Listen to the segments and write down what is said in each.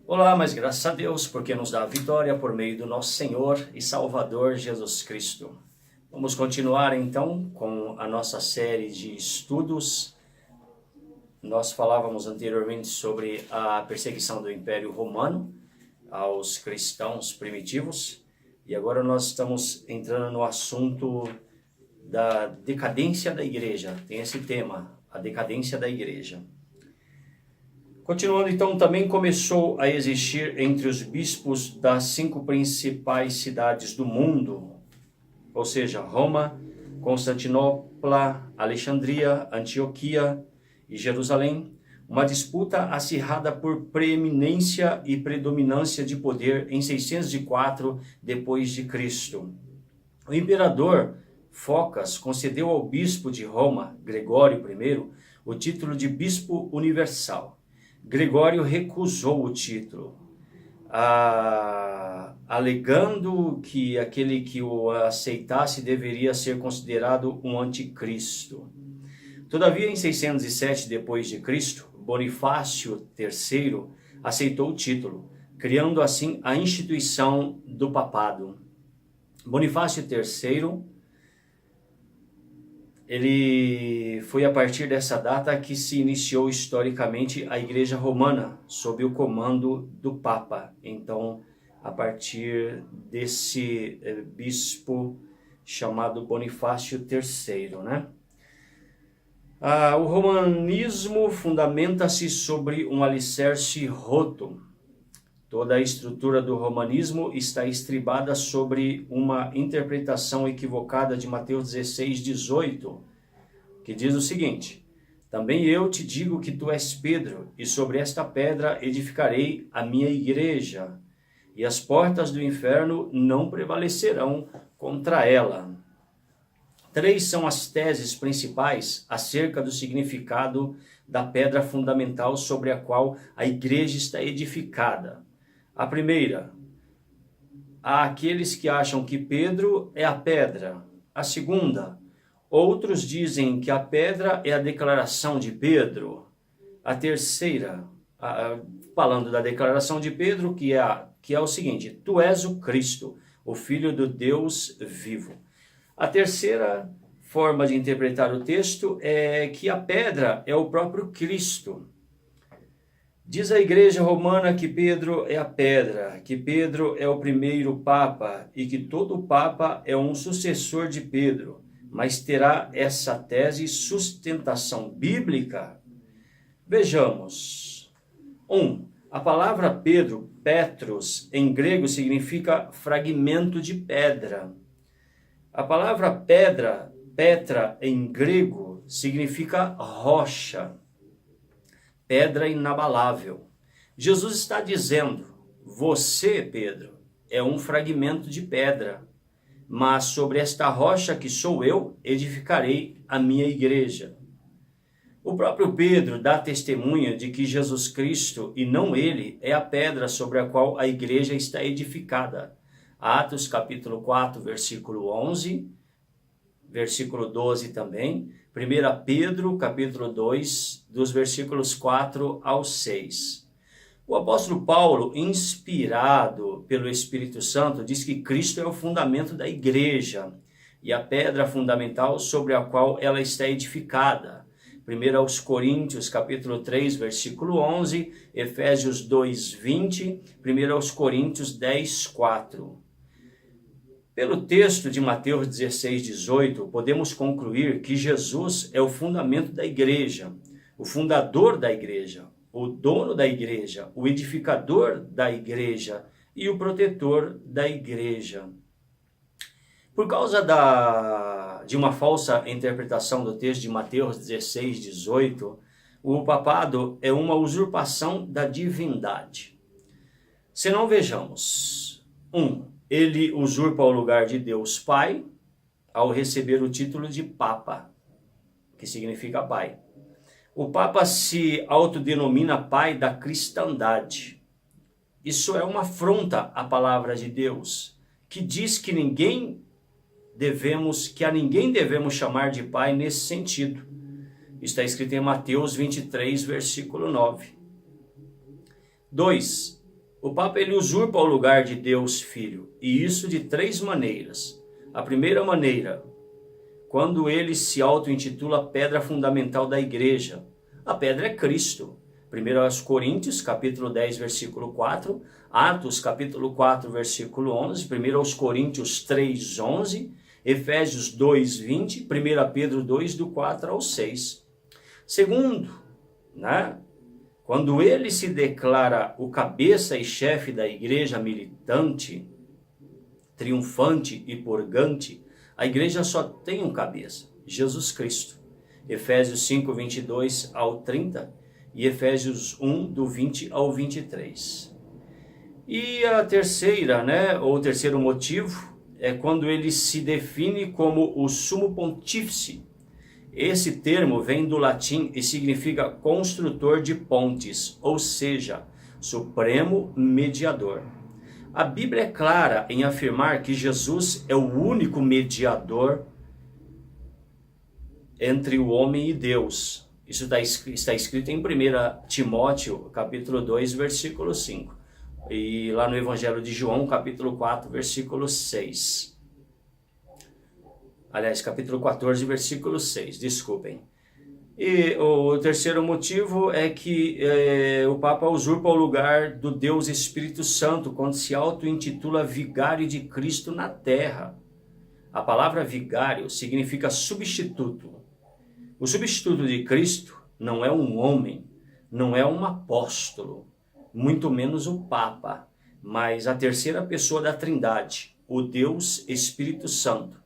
Olá, mas graças a Deus, porque nos dá a vitória por meio do nosso Senhor e Salvador Jesus Cristo. Vamos continuar então com a nossa série de estudos. Nós falávamos anteriormente sobre a perseguição do Império Romano aos cristãos primitivos e agora nós estamos entrando no assunto da decadência da igreja. Tem esse tema, a decadência da igreja. Continuando então, também começou a existir entre os bispos das 5 principais cidades do mundo, ou seja, Roma, Constantinopla, Alexandria, Antioquia e Jerusalém, uma disputa acirrada por preeminência e predominância de poder em 604 depois de Cristo. O imperador Focas concedeu ao bispo de Roma, Gregório I, o título de bispo universal. Gregório recusou o título, alegando que aquele que o aceitasse deveria ser considerado um anticristo. Todavia, em 607 d.C., Bonifácio III aceitou o título, criando assim a instituição do papado. Bonifácio III, ele foi a partir dessa data que se iniciou historicamente a Igreja Romana, sob o comando do Papa. Então, a partir desse bispo chamado Bonifácio III, né? O romanismo fundamenta-se sobre um alicerce roto. Toda a estrutura do romanismo está estribada sobre uma interpretação equivocada de Mateus 16:18, que diz o seguinte: também eu te digo que tu és Pedro, e sobre esta pedra edificarei a minha igreja, e as portas do inferno não prevalecerão contra ela. 3 são as teses principais acerca do significado da pedra fundamental sobre a qual a igreja está edificada. A primeira, há aqueles que acham que Pedro é a pedra. A segunda, outros dizem que a pedra é a declaração de Pedro. A terceira, falando da declaração de Pedro, que é o seguinte: tu és o Cristo, o Filho do Deus vivo. A terceira forma de interpretar o texto é que a pedra é o próprio Cristo. Diz a igreja romana que Pedro é a pedra, que Pedro é o primeiro papa e que todo papa é um sucessor de Pedro. Mas terá essa tese sustentação bíblica? Vejamos. 1. A palavra Pedro, Petros, em grego significa fragmento de pedra. A palavra pedra, Petra, em grego, significa rocha. Pedra inabalável. Jesus está dizendo: você, Pedro, é um fragmento de pedra, mas sobre esta rocha que sou eu, edificarei a minha igreja. O próprio Pedro dá testemunha de que Jesus Cristo, e não ele, é a pedra sobre a qual a igreja está edificada. Atos capítulo 4, versículo 11, versículo 12 também. 1 Pedro, capítulo 2, dos versículos 4 ao 6. O apóstolo Paulo, inspirado pelo Espírito Santo, diz que Cristo é o fundamento da igreja e a pedra fundamental sobre a qual ela está edificada. 1 Coríntios, capítulo 3, versículo 11, Efésios 2, 20, 1 Coríntios 10, 4. Pelo texto de Mateus 16:18, podemos concluir que Jesus é o fundamento da igreja, o fundador da igreja, o dono da igreja, o edificador da igreja e o protetor da igreja. Por causa de uma falsa interpretação do texto de Mateus 16:18, o papado é uma usurpação da divindade. Se não, vejamos. 1. Ele usurpa o lugar de Deus Pai ao receber o título de Papa, que significa Pai. O Papa se autodenomina Pai da cristandade. Isso é uma afronta à palavra de Deus, que diz que a ninguém devemos chamar de Pai nesse sentido. Está escrito em Mateus 23, versículo 9. 2. O Papa ele usurpa o lugar de Deus Filho, e isso de 3 maneiras. A primeira maneira, quando ele se auto-intitula pedra fundamental da igreja. A pedra é Cristo. 1 Coríntios, capítulo 10, versículo 4, Atos, capítulo 4, versículo 11, 1 Coríntios 3, 11, Efésios 2, 20, 1 Pedro 2, do 4 ao 6. Segundo, né? Quando ele se declara o cabeça e chefe da igreja militante, triunfante e purgante, a igreja só tem um cabeça, Jesus Cristo. Efésios 5, 22 ao 30 e Efésios 1, do 20 ao 23. E a terceira, né, ou o terceiro motivo, é quando ele se define como o sumo pontífice. Esse termo vem do latim e significa construtor de pontes, ou seja, supremo mediador. A Bíblia é clara em afirmar que Jesus é o único mediador entre o homem e Deus. Isso está escrito em 1 Timóteo, capítulo 2, versículo 5. E lá no Evangelho de João, capítulo 4, versículo 6. Aliás, capítulo 14, versículo 6, desculpem. E o terceiro motivo é que o Papa usurpa o lugar do Deus Espírito Santo quando se auto-intitula vigário de Cristo na terra. A palavra vigário significa substituto. O substituto de Cristo não é um homem, não é um apóstolo, muito menos o Papa, mas a terceira pessoa da Trindade, o Deus Espírito Santo.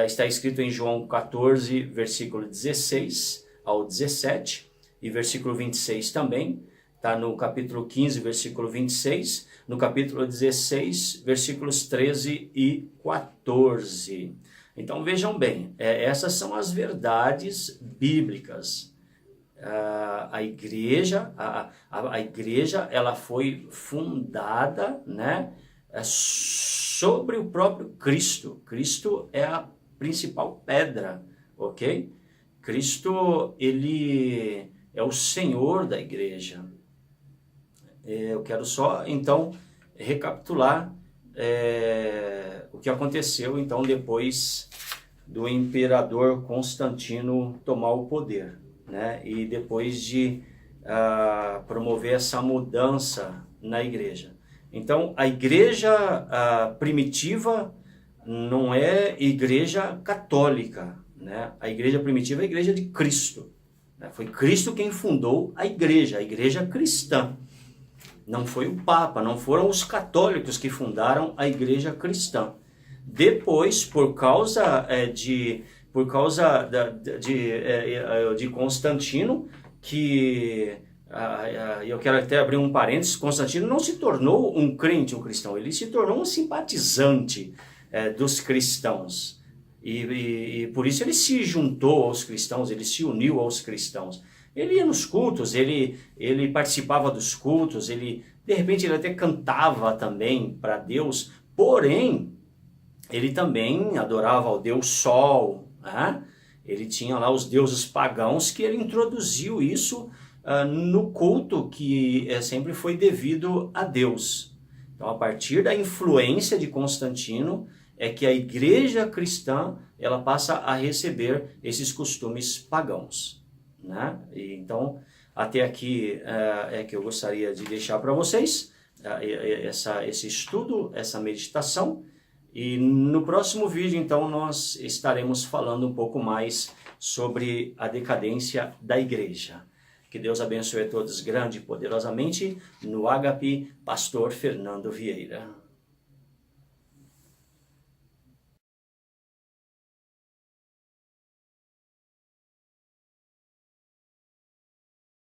Está escrito em João 14, versículo 16 ao 17, e versículo 26 também, está no capítulo 15, versículo 26, no capítulo 16, versículos 13 e 14. Então vejam bem, essas são as verdades bíblicas. A igreja ela foi fundada, né, sobre o próprio Cristo. Cristo é a principal pedra, ok? Cristo, ele é o Senhor da igreja. Eu quero só, então, recapitular o que aconteceu, então, depois do imperador Constantino tomar o poder, né? E depois de promover essa mudança na igreja. Então, a igreja primitiva não é igreja católica, né? A igreja primitiva é a igreja de Cristo. Né? Foi Cristo quem fundou a igreja cristã. Não foi o Papa, não foram os católicos que fundaram a igreja cristã. Depois, por causa de Constantino, que eu quero até abrir um parênteses, Constantino não se tornou um crente, um cristão, ele se tornou um simpatizante dos cristãos. E por isso ele se juntou aos cristãos, ele se uniu aos cristãos. Ele ia nos cultos, ele participava dos cultos, de repente ele até cantava também para Deus, porém, ele também adorava ao Deus Sol, né? Ele tinha lá os deuses pagãos que ele introduziu isso no culto que sempre foi devido a Deus. Então, a partir da influência de Constantino, é que a igreja cristã ela passa a receber esses costumes pagãos, né? E, então, até aqui é que eu gostaria de deixar para vocês esse estudo, essa meditação. E no próximo vídeo, então, nós estaremos falando um pouco mais sobre a decadência da igreja. Que Deus abençoe a todos grande e poderosamente. No Ágape, Pastor Fernando Vieira.